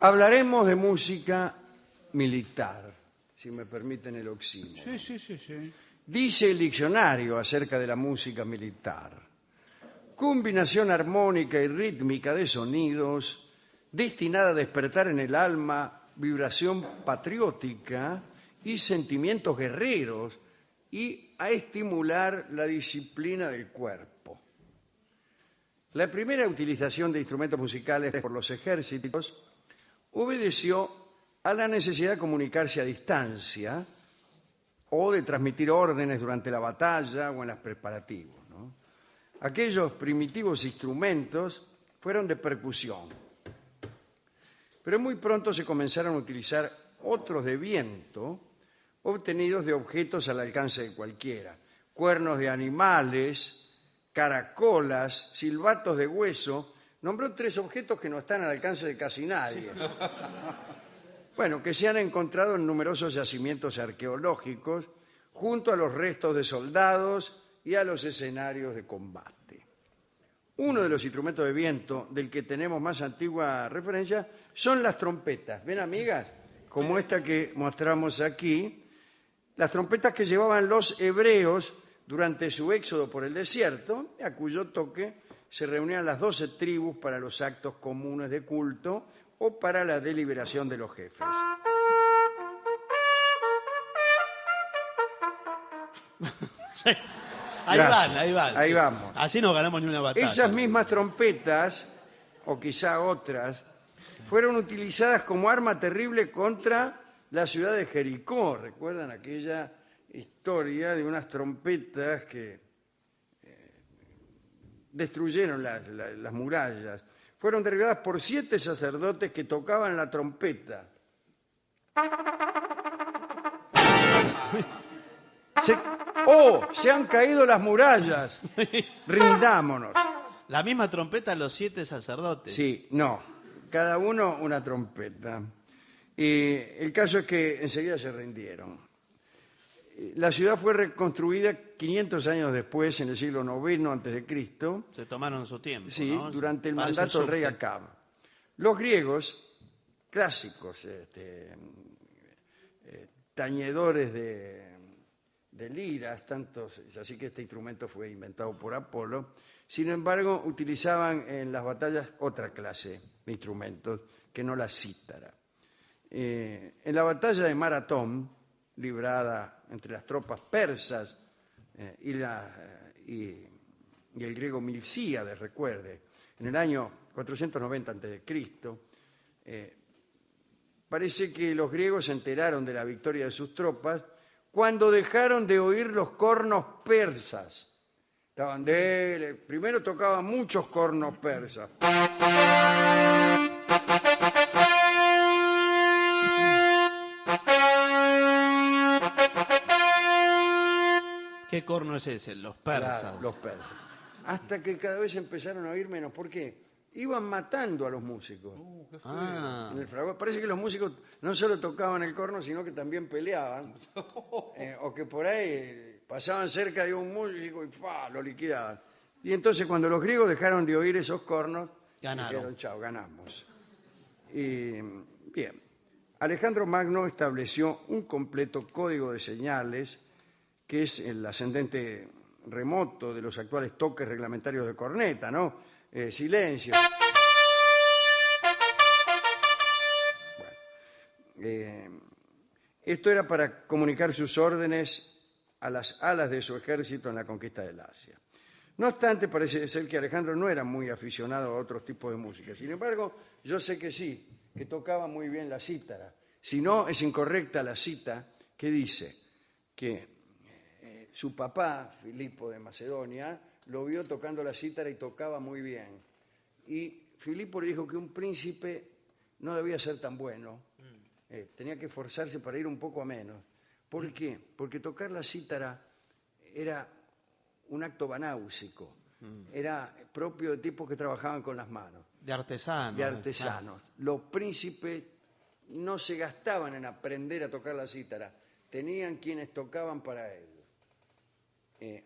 Hablaremos de música militar, si me permiten el oxímoron. Sí. Dice el diccionario acerca de la música militar: combinación armónica y rítmica de sonidos destinada a despertar en el alma vibración patriótica y sentimientos guerreros y a estimular la disciplina del cuerpo. La primera utilización de instrumentos musicales por los ejércitos obedeció a la necesidad de comunicarse a distancia o de transmitir órdenes durante la batalla o en los preparativos, ¿no? Aquellos primitivos instrumentos fueron de percusión, pero muy pronto se comenzaron a utilizar otros de viento obtenidos de objetos al alcance de cualquiera: cuernos de animales, caracolas, silbatos de hueso. Nombró 3 objetos que no están al alcance de casi nadie. Bueno, que se han encontrado en numerosos yacimientos arqueológicos junto a los restos de soldados y a los escenarios de combate. Uno de los instrumentos de viento del que tenemos más antigua referencia son las trompetas. ¿Ven, amigas? Como esta que mostramos aquí. Las trompetas que llevaban los hebreos durante su éxodo por el desierto, a cuyo toque se reunían las 12 tribus para los actos comunes de culto o para la deliberación de los jefes. Ahí van. Ahí Sí. vamos. Así no ganamos ni una batalla. Esas mismas trompetas, o quizá otras, fueron utilizadas como arma terrible contra la ciudad de Jericó. ¿Recuerdan aquella historia de unas trompetas que destruyeron las murallas? Fueron derribadas por 7 sacerdotes que tocaban la trompeta. Se han caído las murallas. Rindámonos. La misma trompeta los 7 sacerdotes. Sí, no. Cada uno una trompeta. El caso es que enseguida se rindieron. La ciudad fue reconstruida 500 años después, en el siglo IX a.C. Se tomaron su tiempo. Sí, ¿no? durante el Parece mandato del rey subte. Acab. Los griegos, clásicos tañedores de liras, tantos, así que este instrumento fue inventado por Apolo. Sin embargo, utilizaban en las batallas otra clase de instrumentos que no la cítara. En la batalla de Maratón, librada entre las tropas persas y el griego Milcíades, recuerde, en el año 490 a.C., parece que los griegos se enteraron de la victoria de sus tropas cuando dejaron de oír los cornos persas. Primero tocaban muchos cornos persas. ¿Qué corno es ese? Los persas. Claro, los persas. Hasta que cada vez empezaron a oír menos. ¿Por qué? Iban matando a los músicos. En el fragor. Parece que los músicos no solo tocaban el corno, sino que también peleaban. O que por ahí pasaban cerca de un músico y lo liquidaban. Y entonces cuando los griegos dejaron de oír esos cornos, Ganaron. dijeron, chao, ganamos. Y, bien, Alejandro Magno estableció un completo código de señales que es el ascendente remoto de los actuales toques reglamentarios de corneta, ¿no? Silencio. Bueno, esto era para comunicar sus órdenes a las alas de su ejército en la conquista del Asia. No obstante, parece ser que Alejandro no era muy aficionado a otros tipos de música. Sin embargo, yo sé que sí, que tocaba muy bien la cítara. Si no, es incorrecta la cita que dice que su papá, Filipo de Macedonia, lo vio tocando la cítara y tocaba muy bien. Y Filipo le dijo que un príncipe no debía ser tan bueno, tenía que esforzarse para ir un poco a menos. ¿Por qué? Porque tocar la cítara era un acto banáusico, era propio de tipos que trabajaban con las manos. De artesanos. De artesanos. Los príncipes no se gastaban en aprender a tocar la cítara, tenían quienes tocaban para ellos.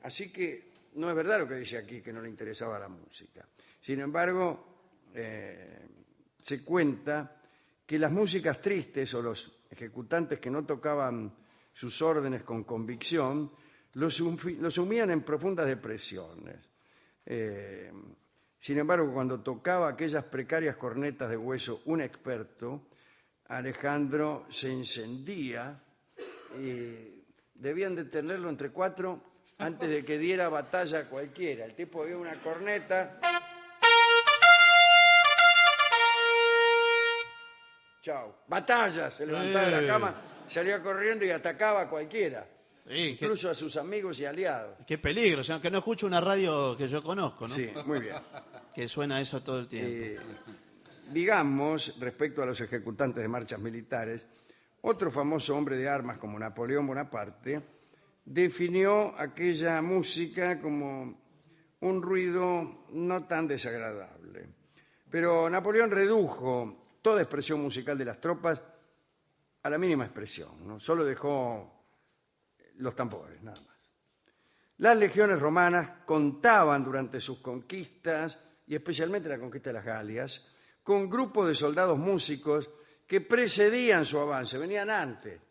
Así que no es verdad lo que dice aquí, que no le interesaba la música. Sin embargo, se cuenta que que las músicas tristes o los ejecutantes que no tocaban sus órdenes con convicción los sumían en profundas depresiones. Sin embargo, cuando tocaba aquellas precarias cornetas de hueso un experto, Alejandro se encendía y debían detenerlo entre 4 antes de que diera batalla a cualquiera. El tipo vio una corneta. Chao. Batalla. Se levantaba de la cama, salía corriendo y atacaba a cualquiera. Sí, Incluso a sus amigos y aliados. qué peligro, o sea, que no escucho una radio que yo conozco, ¿no? Sí, muy bien. Que suena eso todo el tiempo. Digamos, respecto a los ejecutantes de marchas militares, otro famoso hombre de armas como Napoleón Bonaparte definió aquella música como un ruido no tan desagradable. Pero Napoleón redujo toda expresión musical de las tropas a la mínima expresión, ¿no? Solo dejó los tambores, nada más. Las legiones romanas contaban durante sus conquistas, y especialmente la conquista de las Galias, con grupos de soldados músicos que precedían su avance, venían antes,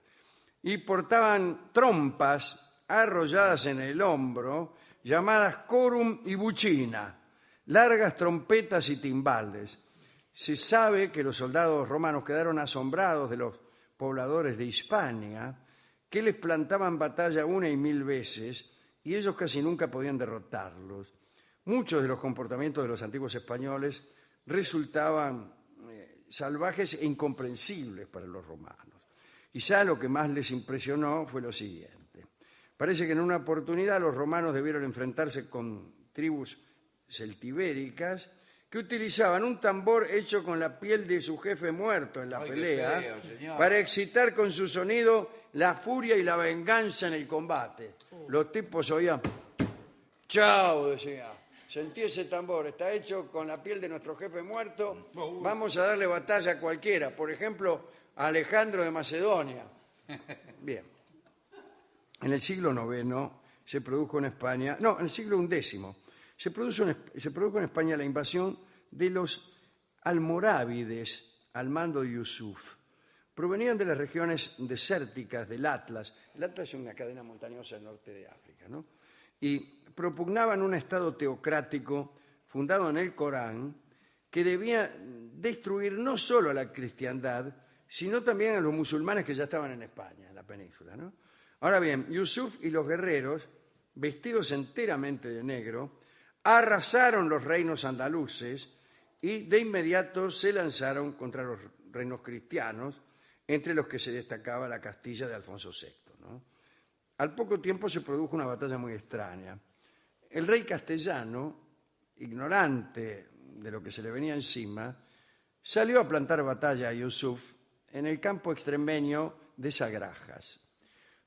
y portaban trompas arrolladas en el hombro, llamadas corum y bucina, largas trompetas y timbales. Se sabe que los soldados romanos quedaron asombrados de los pobladores de Hispania, que les plantaban batalla 1 y 1000 veces, y ellos casi nunca podían derrotarlos. Muchos de los comportamientos de los antiguos españoles resultaban salvajes e incomprensibles para los romanos. Quizá lo que más les impresionó fue lo siguiente. Parece que en una oportunidad los romanos debieron enfrentarse con tribus celtibéricas que utilizaban un tambor hecho con la piel de su jefe muerto en la pelea para excitar con su sonido la furia y la venganza en el combate. Los tipos oían, chao, decía, sentí ese tambor, está hecho con la piel de nuestro jefe muerto, vamos a darle batalla a cualquiera, por ejemplo, a Alejandro de Macedonia. Bien. En el siglo IX se produjo en España, no, en el siglo XI, se produjo en España la invasión de los almorávides al mando de Yusuf. Provenían de las regiones desérticas del Atlas. El Atlas es una cadena montañosa del norte de África, ¿no? Y propugnaban un estado teocrático fundado en el Corán que debía destruir no solo a la cristiandad, sino también a los musulmanes que ya estaban en España, en la península, ¿no? Ahora bien, Yusuf y los guerreros, vestidos enteramente de negro, arrasaron los reinos andaluces y de inmediato se lanzaron contra los reinos cristianos, entre los que se destacaba la Castilla de Alfonso VI, ¿no? Al poco tiempo se produjo una batalla muy extraña. El rey castellano, ignorante de lo que se le venía encima, salió a plantar batalla a Yusuf en el campo extremeño de Sagrajas.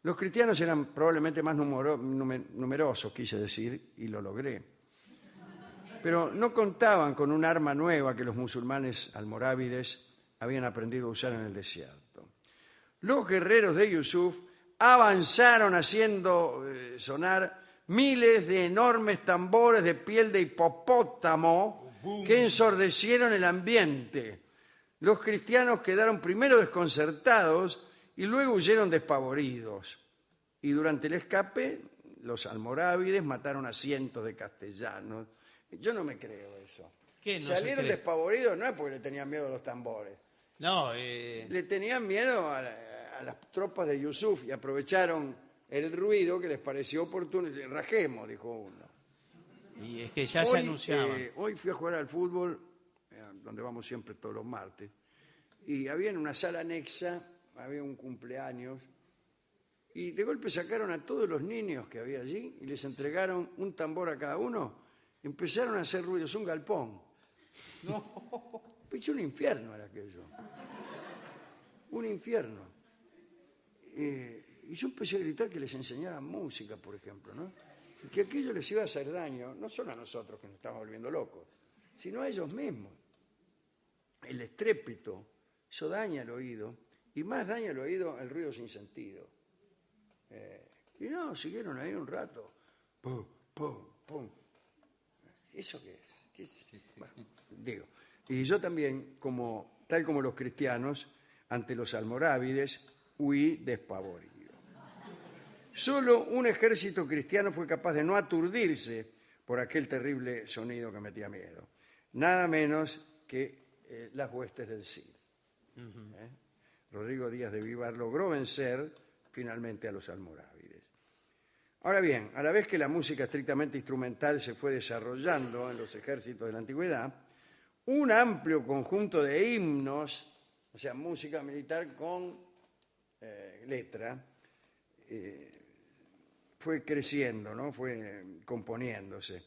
Los cristianos eran probablemente más numerosos, quise decir, y lo logré. Pero no contaban con un arma nueva que los musulmanes almorávides habían aprendido a usar en el desierto. Los guerreros de Yusuf avanzaron haciendo sonar miles de enormes tambores de piel de hipopótamo que ensordecieron el ambiente. Los cristianos quedaron primero desconcertados y luego huyeron despavoridos. Y durante el escape, los almorávides mataron a cientos de castellanos. Yo no me creo eso. ¿Qué no Salieron se cree? despavoridos no es porque le tenían miedo a los tambores. No, Le tenían miedo a las tropas de Yusuf y aprovecharon el ruido que les pareció oportuno. Rajemos, dijo uno. y es que ya se anunciaba. Hoy fui a jugar al fútbol, donde vamos siempre todos los martes, y había en una sala anexa, había un cumpleaños, y de golpe sacaron a todos los niños que había allí y les entregaron un tambor a cada uno. Empezaron a hacer ruidos, un galpón. No. Pues un infierno era aquello. Un infierno. Y yo empecé a gritar que les enseñaran música, por ejemplo, ¿no? Y que aquello les iba a hacer daño, no solo a nosotros que nos estamos volviendo locos, sino a ellos mismos. El estrépito, eso daña el oído, y más daña el oído el ruido sin sentido. Y no, siguieron ahí un rato. Pum, pum, pum. ¿Eso qué es? Bueno, digo. Y yo también, como tal como los cristianos ante los almorávides, huí despavorido. Solo un ejército cristiano fue capaz de no aturdirse por aquel terrible sonido que metía miedo. Nada menos que las huestes del Cid. Rodrigo Díaz de Vivar logró vencer finalmente a los almorávides. Ahora bien, a la vez que la música estrictamente instrumental se fue desarrollando en los ejércitos de la antigüedad, un amplio conjunto de himnos, o sea, música militar con letra, fue creciendo, ¿no? Fue componiéndose.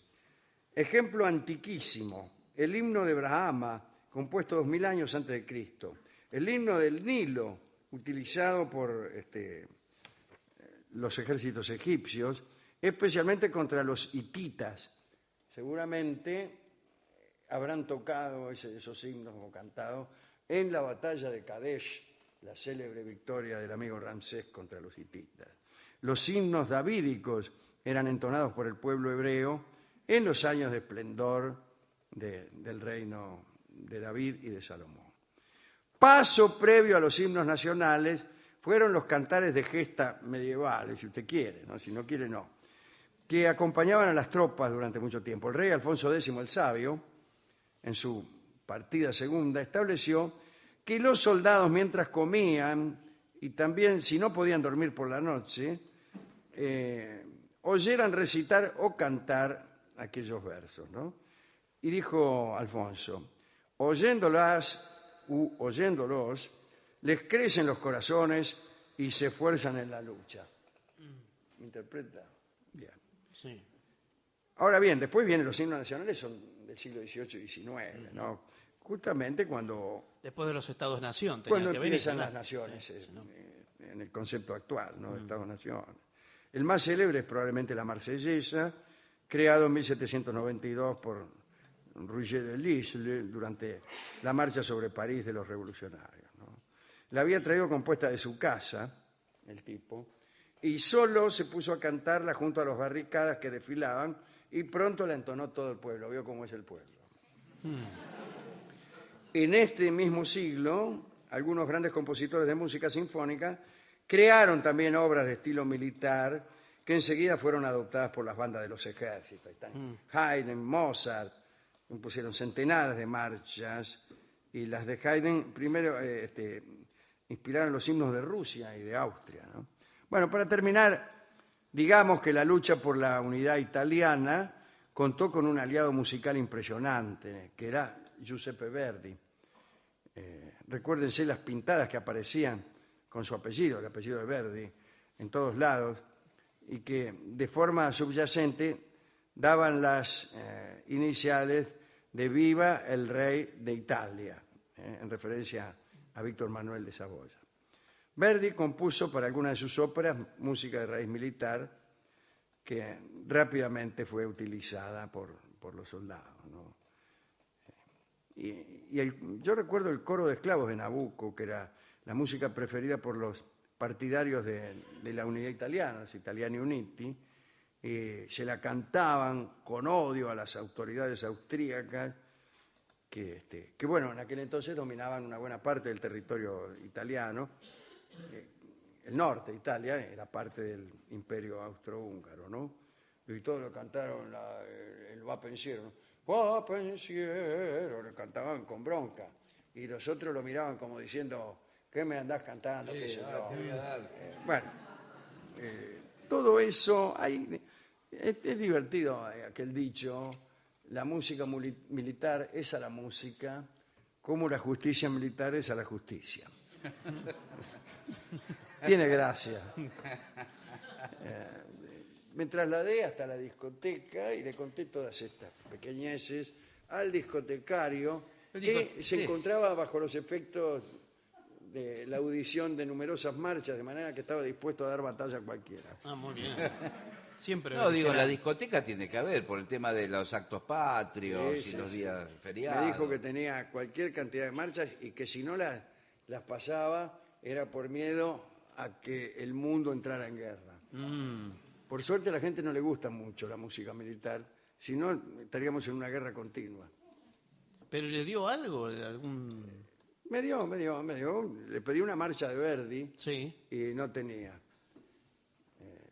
Ejemplo antiquísimo, el himno de Brahma, compuesto 2000 años antes de Cristo. El himno del Nilo, utilizado por los ejércitos egipcios, especialmente contra los hititas. Seguramente habrán tocado esos himnos o cantado en la batalla de Kadesh, la célebre victoria del amigo Ramsés contra los hititas. Los himnos davídicos eran entonados por el pueblo hebreo en los años de esplendor del reino de David y de Salomón. Paso previo a los himnos nacionales fueron los cantares de gesta medievales, si usted quiere, ¿no? Si no quiere, no, que acompañaban a las tropas durante mucho tiempo. El rey Alfonso X el Sabio, en su partida segunda, estableció que los soldados, mientras comían y también si no podían dormir por la noche, oyeran recitar o cantar aquellos versos, ¿no? Y dijo Alfonso: oyéndolos, les crecen los corazones y se esfuerzan en la lucha. ¿Me interpreta? Bien. Sí. Ahora bien, después vienen los himnos nacionales, son del siglo XVIII y XIX, ¿no? Justamente Después de los Estados-Nación cuando tenían que venir. empiezan las naciones, en el concepto actual, ¿no? De Estados-Nación. El más célebre es probablemente la Marsellesa, creado en 1792 por Roger de Lisle durante la marcha sobre París de los revolucionarios, ¿no? La había traído compuesta de su casa, el tipo, y solo se puso a cantarla junto a las barricadas que desfilaban y pronto la entonó todo el pueblo. Vio cómo es el pueblo. En este mismo siglo, algunos grandes compositores de música sinfónica crearon también obras de estilo militar que enseguida fueron adoptadas por las bandas de los ejércitos. Están Haydn, Mozart, compusieron centenares de marchas, y las de Haydn primero inspiraron los himnos de Rusia y de Austria, ¿no? Bueno, para terminar, digamos que la lucha por la unidad italiana contó con un aliado musical impresionante, que era Giuseppe Verdi. Recuérdense las pintadas que aparecían con su apellido, el apellido de Verdi, en todos lados, y que de forma subyacente daban las iniciales de Viva el Rey de Italia, en referencia a Víctor Manuel de Saboya. Verdi compuso para algunas de sus óperas música de raíz militar que rápidamente fue utilizada por los soldados, ¿no? Yo recuerdo el coro de esclavos de Nabucco, que era la música preferida por los partidarios de la unidad italiana, los Italiani Uniti, se la cantaban con odio a las autoridades austríacas, que bueno, en aquel entonces dominaban una buena parte del territorio italiano. El norte de Italia era parte del imperio austrohúngaro, ¿no? Y todos lo cantaron el Va Pensiero, ¿no? Va Pensiero, lo cantaban con bronca. Y los otros lo miraban como diciendo: ¿qué me andás cantando? Sí, ya, te voy a dar. Bueno, todo eso, es divertido aquel dicho: la música militar es a la música como la justicia militar es a la justicia. Tiene gracia. Me trasladé hasta la discoteca y le conté todas estas pequeñeces al discotecario, que se encontraba bajo los efectos de la audición de numerosas marchas, de manera que estaba dispuesto a dar batalla a cualquiera. Ah, muy bien. Siempre. No, digo, la discoteca tiene que haber por el tema de los actos patrios y los días feriados. Me dijo que tenía cualquier cantidad de marchas y que si no las pasaba era por miedo a que el mundo entrara en guerra. Por suerte a la gente no le gusta mucho la música militar, si no estaríamos en una guerra continua. ¿Pero le dio algo? ¿Algún Me dio. Le pedí una marcha de Verdi Sí. y no tenía.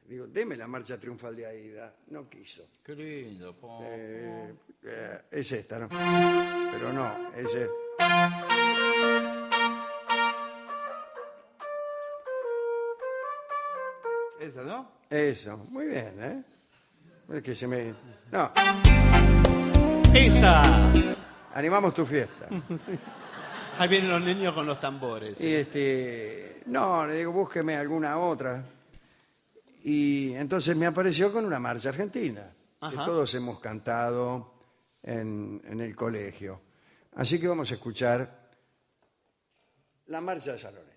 Digo, deme la marcha triunfal de Aida. No quiso. Qué lindo. Es esta, ¿no? Pero no, ese. Esa, ¿no? Eso, muy bien, ¿eh? Es que se me. No, ¡Esa! animamos tu fiesta. Ahí vienen los niños con los tambores. Y no, le digo, búsqueme alguna otra. Y entonces me apareció con una marcha argentina, que Ajá. todos hemos cantado en el colegio. Así que vamos a escuchar la marcha de San Lorenzo.